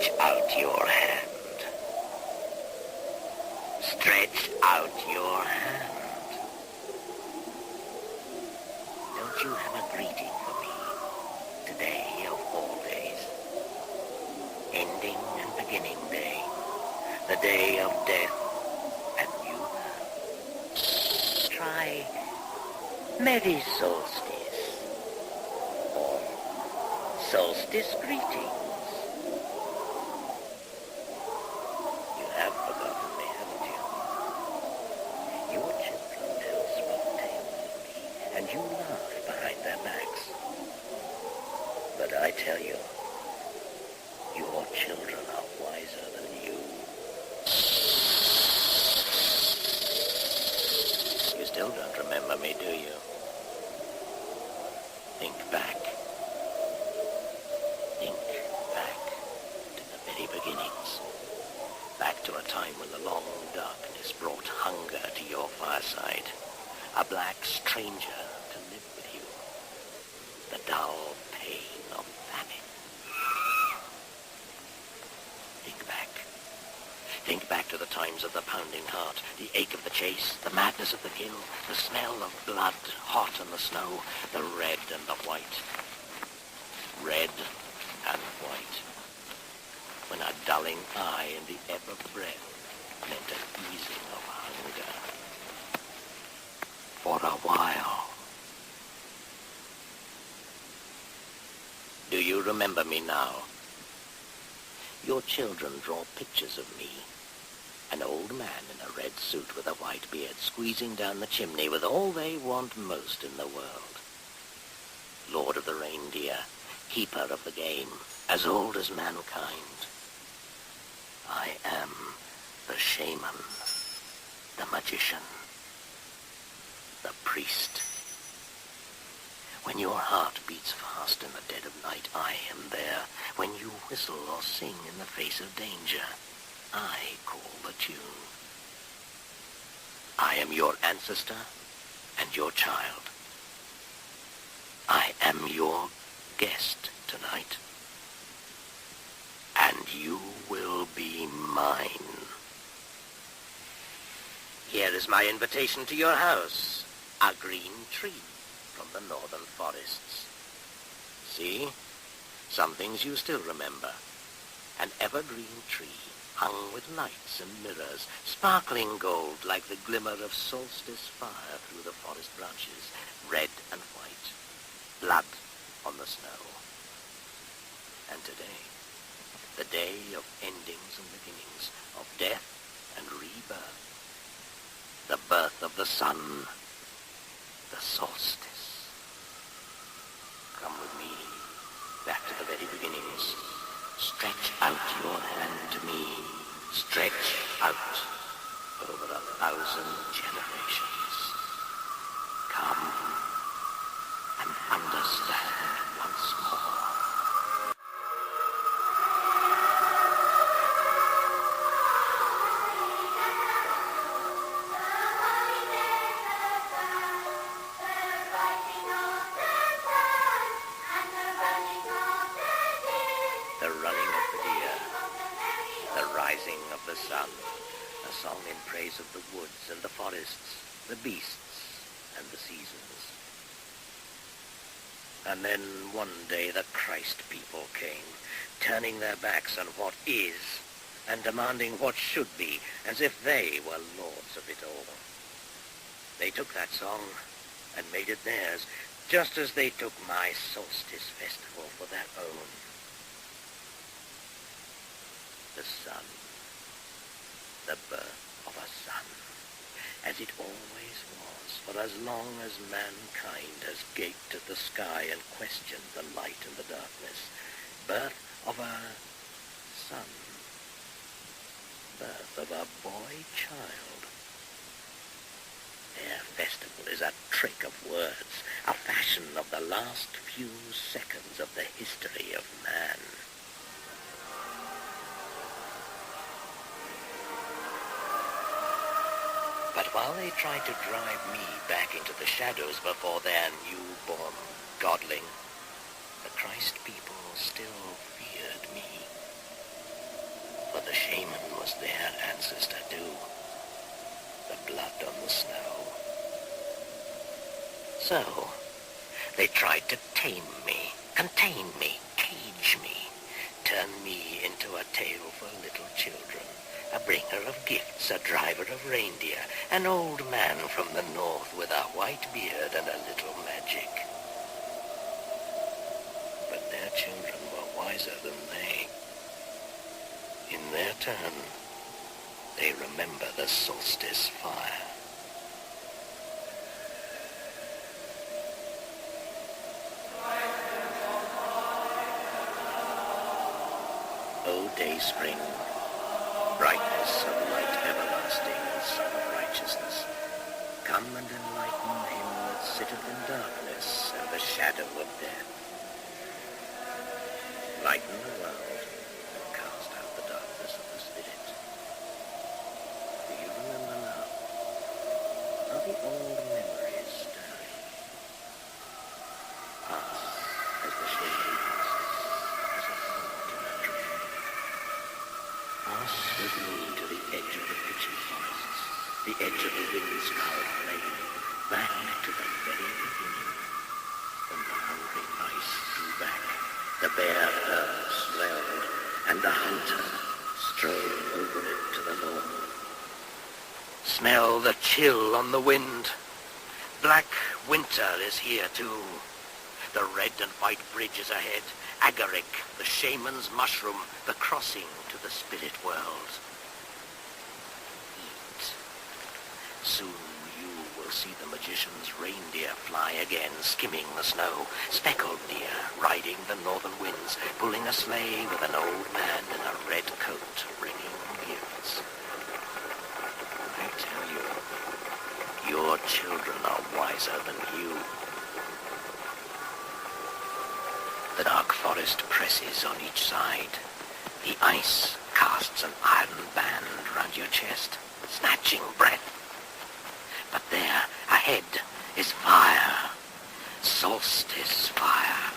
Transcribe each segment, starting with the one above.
Stretch out your hand. Stretch out your hand. Don't you have a greeting for me today of all days? Ending and beginning day, the day of death and new birth. Try Merry Solstice or Solstice greetings. You have forgotten me, haven't you? Your children tell sweet tales of me, and you laugh behind their backs. But I tell you, your children are wiser than you. You still don't remember me, do you? Think back. Think back to the very beginnings. Back to a time when the long darkness brought hunger to your fireside. A black stranger to live with you. The dull pain of famine. Think back. Think back to the times of the pounding heart, the ache of the chase, the madness of the kill, the smell of blood hot in the snow, the red and the white. Red and white. When a dulling eye and the ebb of breath meant an easing of hunger. For a while. Do you remember me now? Your children draw pictures of me. An old man in a red suit with a white beard squeezing down the chimney with all they want most in the world. Lord of the reindeer, keeper of the game, as old as mankind. I am the shaman, the magician, the priest. When your heart beats fast in the dead of night, I am there. When you whistle or sing in the face of danger, I call the tune. I am your ancestor and your child. I am your guest tonight. And you will be mine. Here is my invitation to your house. A green tree from the northern forests. See? Some things you still remember. An evergreen tree hung with lights and mirrors, sparkling gold like the glimmer of solstice fire through the forest branches, red and white, blood on the snow. And today, the day of endings and beginnings, of death and rebirth, the birth of the sun, the solstice. Come with me back to the very beginnings. Stretch out your hand to me. Stretch out over 1,000 generations. Come and understand once more. Of the sun, a song in praise of the woods and the forests, the beasts and the seasons. And then one day the Christ people came, turning their backs on what is and demanding what should be, as if they were lords of it all. They took that song and made it theirs, just as they took my solstice festival for their own. The sun. The birth of a sun, as it always was, for as long as mankind has gaped at the sky and questioned the light and the darkness. Birth of a son, birth of a boy child. Their festival is a trick of words, a fashion of the last few seconds of the history of man. But while they tried to drive me back into the shadows before their newborn godling, the Christ people still feared me. so. They tried to tame me, contain me, cage me, turn me into a tale for little children, a bringer of gifts, a driver of reindeer, an old man from the north with a white beard and a little magic. But their children were wiser than they. In their turn, they remember the Solstice fire. O day spring, brightness of light everlasting and sun of righteousness, come and enlighten him that sitteth in darkness and the shadow of death. Lighten the world and cast out the darkness of the spirit. Do you remember now? Are the old memories stirring? Pass as the shadow passes, as a thought in a dream. Pass with me to the edge of the pitchy forests, the edge of the wind-scoured plain, back to the very beginning, when the hungry ice drew back, the bare earth swelled, and the hunter strode over it to the north. Smell the chill on the wind. Black winter is here too. The red and white bridge is ahead. Agaric, the shaman's mushroom, the crossing to the spirit world. Eat. Soon you will see the magician's reindeer fly again, skimming the snow. Speckled deer, riding the northern winds, pulling a sleigh with an old man in a red coat, bringing gifts. I tell you, your children are wiser than you. The dark forest presses on each side. The ice casts an iron band round your chest, snatching breath. But there, ahead, is fire. Solstice fire.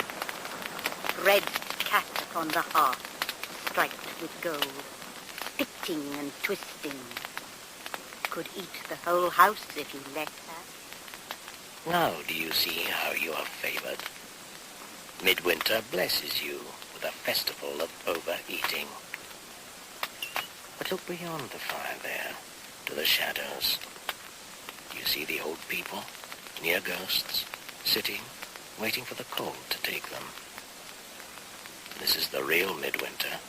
Red cat upon the hearth, striped with gold, pitting and twisting. Could eat the whole house if you let her. Now do you see how you are favored? Midwinter blesses you with a festival of overeating. But look beyond the fire there, to the shadows. You see the old people, near ghosts, sitting, waiting for the cold to take them. This is the real midwinter,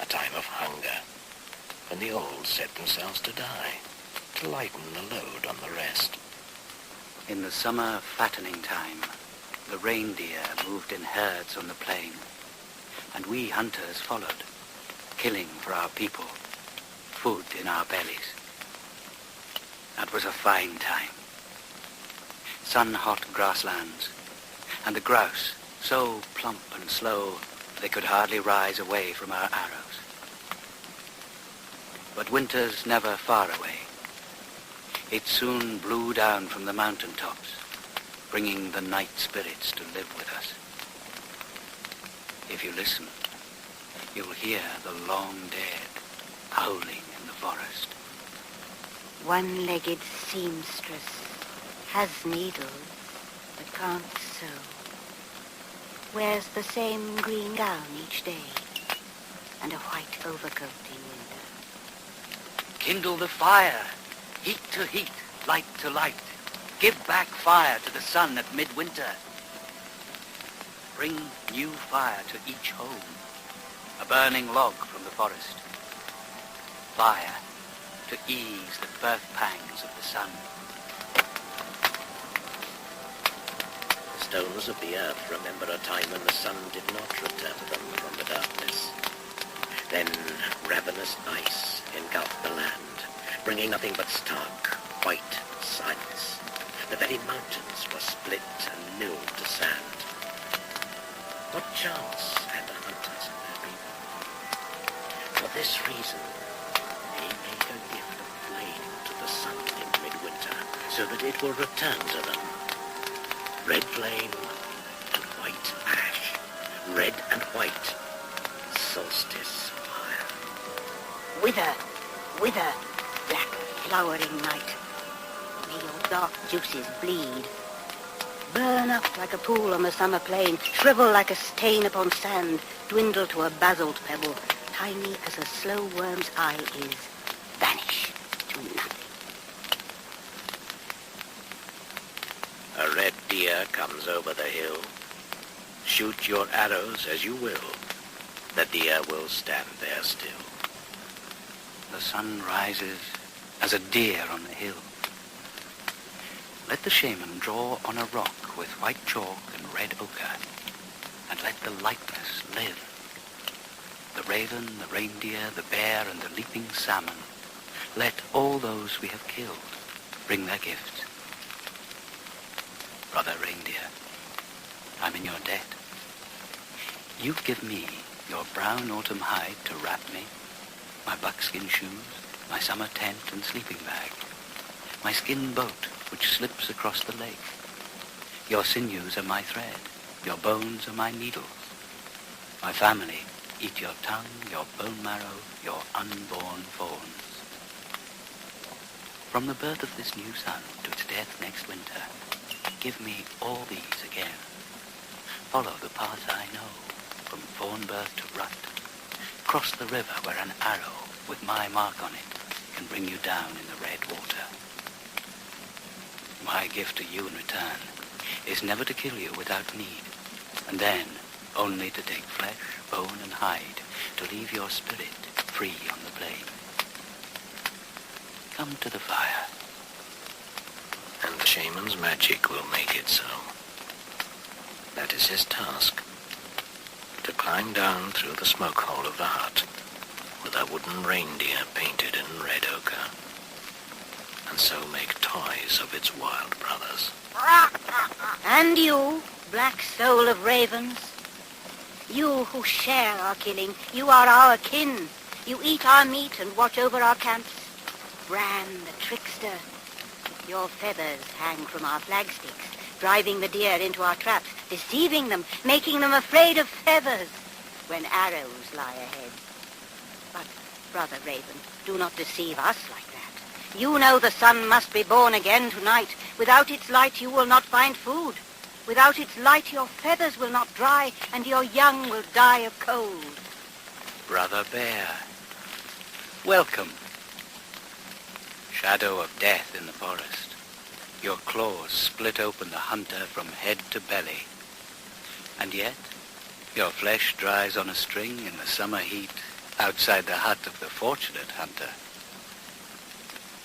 a time of hunger, when the old set themselves to die, to lighten the load on the rest. In the summer fattening time, the reindeer moved in herds on the plain, and we hunters followed, killing for our people, food in our bellies. That was a fine time. Sun-hot grasslands, and the grouse so plump and slow they could hardly rise away from our arrows. But winter's never far away. It soon blew down from the mountain tops, bringing the night spirits to live with us. If you listen, you'll hear the long dead howling in the forest. One-legged seamstress has needles but can't sew. Wears the same green gown each day and a white overcoat in winter. Kindle the fire, heat to heat, light to light. Give back fire to the sun at midwinter. Bring new fire to each home, a burning log from the forest. Fire to ease the birth pangs of the sun. The stones of the earth remember a time when the sun did not return to them from the darkness. Then ravenous ice engulfed the land, bringing nothing but stark, white silence. The very mountains were split and milled to sand. What chance had the hunters and their people? For this reason, they make a gift of flame to the sun in midwinter, so that it will return to them. Red flame and white ash. Red and white. Solstice fire. Wither, wither, black flowering night. May your dark juices bleed. burn up like a pool on the summer plain, shrivel like a stain upon sand, dwindle to a basalt pebble, tiny as a slow worm's eye is, vanish to nothing. A red deer comes over the hill. Shoot your arrows as you will. The deer will stand there still. The sun rises as a deer on the hill. Let the shaman draw on a rock with white chalk and red ochre, and let the likeness live. The raven, the reindeer, the bear, and the leaping salmon, let all those we have killed bring their gifts. Brother reindeer, I'm in your debt. You give me your brown autumn hide to wrap me, my buckskin shoes, my summer tent and sleeping bag, my skin boat which slips across the lake. Your sinews are my thread, your bones are my needles. My family eat your tongue, your bone marrow, your unborn fawns. From the birth of this new sun to its death next winter, give me all these again. Follow the path I know, from fawn birth to rut. Cross the river where an arrow with my mark on it can bring you down in the red water. My gift to you in return is never to kill you without need, and then only to take flesh, bone, and hide, to leave your spirit free on the plain. Come to the fire. And the shaman's magic will make it so. That is his task, to climb down through the smoke hole of the hut with a wooden reindeer painted in red ochre, and so make toys of its wild brothers. And you, black soul of ravens, you who share our killing, you are our kin. You eat our meat and watch over our camps. Bran, the trickster, your feathers hang from our flagsticks, driving the deer into our traps, deceiving them, making them afraid of feathers when arrows lie ahead. But, Brother Raven, do not deceive us like that. You know the sun must be born again tonight. Without its light you will not find food. Without its light your feathers will not dry, and your young will die of cold. Brother Bear, welcome. Shadow of death in the forest. Your claws split open the hunter from head to belly. And yet, your flesh dries on a string in the summer heat outside the hut of the fortunate hunter.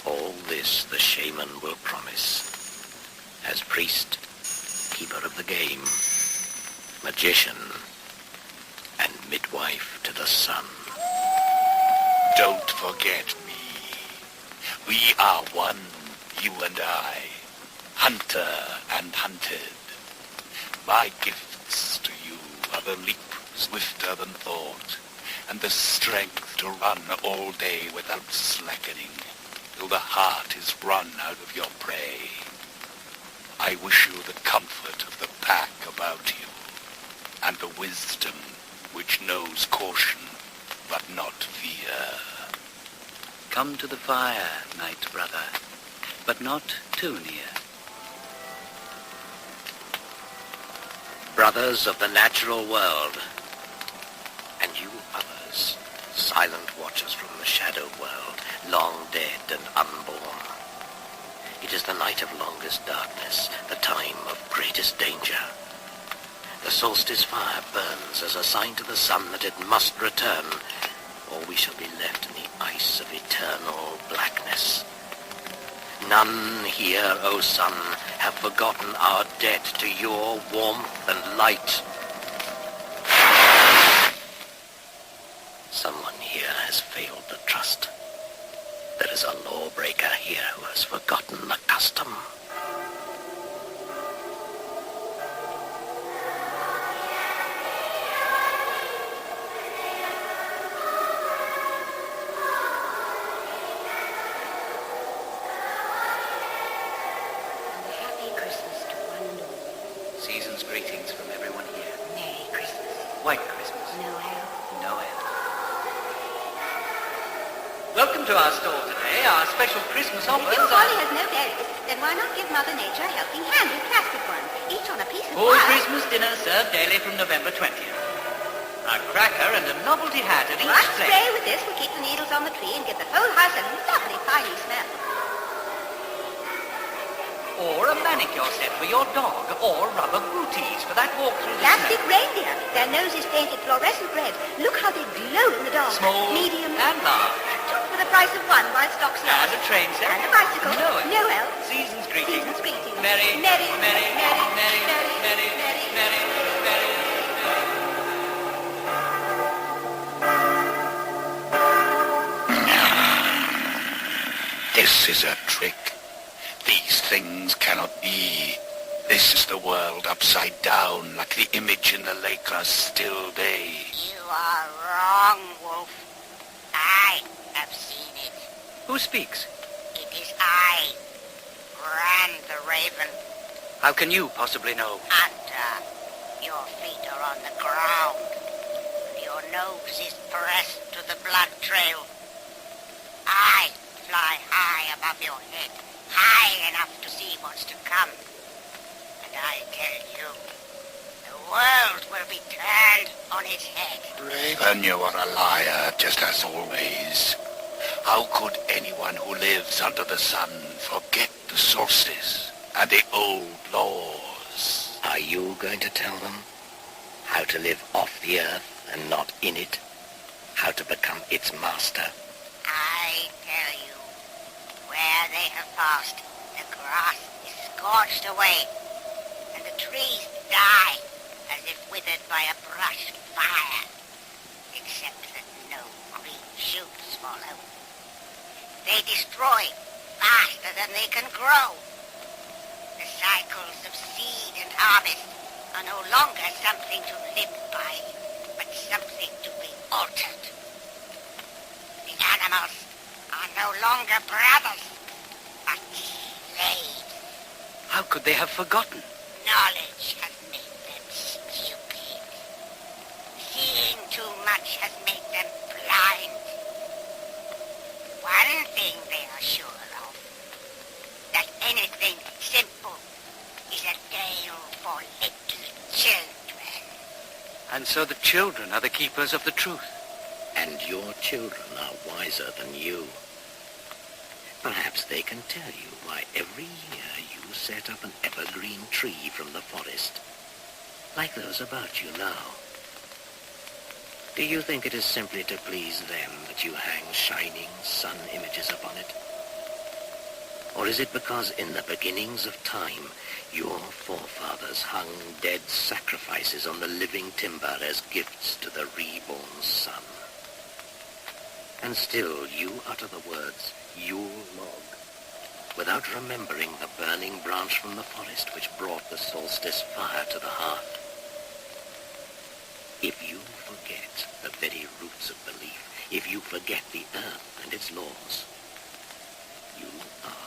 All this the shaman will promise, as priest, keeper of the game, magician, and midwife to the sun. Don't forget me. We are one, you and I, hunter and hunted. My gifts to you are the leap swifter than thought, and the strength to run all day without slackening, till the heart is run out of your prey. I wish you the comfort of the pack about you, and the wisdom which knows caution, but not fear. Come to the fire, night brother, but not too near. Brothers of the natural world, and you others, silent watchers from the shadow world, long dead and unborn. It is the night of longest darkness, the time of greatest danger. The solstice fire burns as a sign to the sun that it must return, or we shall be left in the ice of eternal blackness. None here, O sun, have forgotten our debt to your warmth and light. Someone here has failed to trust. There is a lawbreaker here who has forgotten the custom. Season's greetings from everyone here. Merry Christmas. White Christmas. Noel. Noel. Welcome to our store today. Our special Christmas offers If your are... holly has no berries, then why not give Mother Nature a helping hand with plastic ones, each on a piece of All wire? Christmas dinner served daily from November 20th. A cracker and a novelty hat at each One plate. spray with this will keep the needles on the tree and give the whole house a lovely piney smell. Or a manicure set for your dog. Or rubber booties for that walk through the Plastic snow. reindeer. Their noses painted fluorescent red. Look how they glow in the dark. Small medium, and large. two for the price of one while stocks And last. a train set. And a bicycle. Noel. Noel. Season's greetings. Season's greetings. Merry, Merry, merry, merry, merry, merry, merry, merry, merry, merry. This is a trick. These things cannot be. This is the world upside down, like the image in the lake on a still day. You are wrong, Wolf. I have seen it. Who speaks? It is I, Ran the Raven. How can you possibly know? Hunter, your feet are on the ground. Your nose is pressed to the blood trail. I fly high above your head, high enough to see what's to come. And I tell you, the world will be turned on its head. Raven, you are a liar, just as always. How could anyone who lives under the sun forget the solstice and the old laws? Are you going to tell them how to live off the earth and not in it? How to become its master? I tell you, where they have passed, the grass is scorched away, and the trees die as if withered by a brush fire, except that no green shoots follow. They destroy faster than they can grow. The cycles of seed and harvest are no longer something to live by, but something to be altered. The animals are no longer brothers, but slaves. How could they have forgotten? Knowledge has made them stupid. Seeing too much has made them blind. One thing they are sure of, that anything simple is a tale for little children. And so the children are the keepers of the truth. And your children are wiser than you. Perhaps they can tell you why every year you set up an evergreen tree from the forest, like those about you now. Do you think it is simply to please them that you hang shining sun images upon it? Or is it because in the beginnings of time, your forefathers hung dead sacrifices on the living timber as gifts to the reborn sun? And still you utter the words, Yule log, without remembering the burning branch from the forest which brought the solstice fire to the hearth. If you forget the very roots of belief, if you forget the earth and its laws, you are